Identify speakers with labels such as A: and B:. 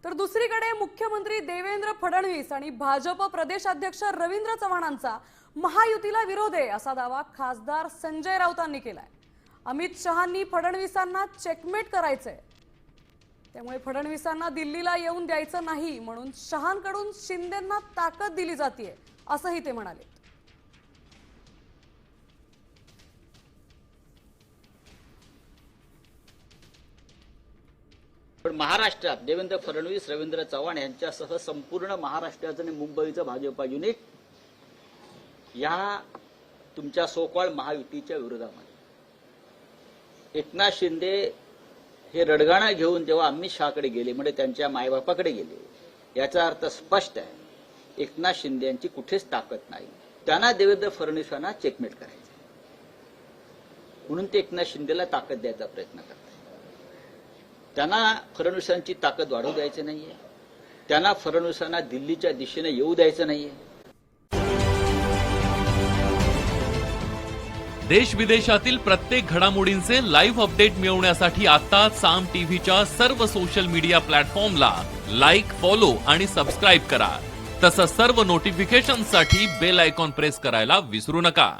A: तर दुसरीकडे मुख्यमंत्री देवेंद्र फडणवीस आणि भाजप प्रदेशाध्यक्ष रवींद्र चव्हाणांचा महायुतीला विरोध आहे असा दावा खासदार संजय राऊतांनी केलाय। अमित शहांनी फडणवीसांना चेकमेट करायचंय, त्यामुळे फडणवीसांना दिल्लीला येऊन द्यायचं नाही म्हणून शहांकडून शिंदेंना ताकद दिली जाते असंही ते म्हणाले।
B: पण महाराष्ट्रात देवेंद्र फडणवीस रवींद्र चव्हाण यांच्यासह संपूर्ण महाराष्ट्राचं आणि मुंबईचं भाजपा युनिट या तुमच्या सोकॉल महायुतीच्या विरोधामध्ये एकनाथ शिंदे हे रडगाणा घेऊन जेव्हा अमित शहाकडे गेले म्हणजे त्यांच्या मायबापाकडे गेले, याचा अर्थ स्पष्ट आहे एकनाथ शिंदे यांची कुठेच ताकद नाही, त्यांना देवेंद्र फडणवीसांना चेकमेट करायचं म्हणून ते एकनाथ शिंदेला ताकद द्यायचा प्रयत्न करतात। त्यांना फडणवीसांची ताकद वाढवू द्यायची नाहीये, त्यांना फडणवीसांना दिल्लीच्या दिशेने येऊ द्यायचं नाहीये।
C: देश विदेशातील प्रत्येक घडामोडींचे लाईव्ह अपडेट मिळवण्यासाठी आता साम टीव्हीच्या सर्व सोशल मीडिया प्लॅटफॉर्मला लाईक, फॉलो आणि सबस्क्राईब करा। तसंच सर्व नोटिफिकेशनसाठी बेल आयकॉन प्रेस करायला विसरू नका।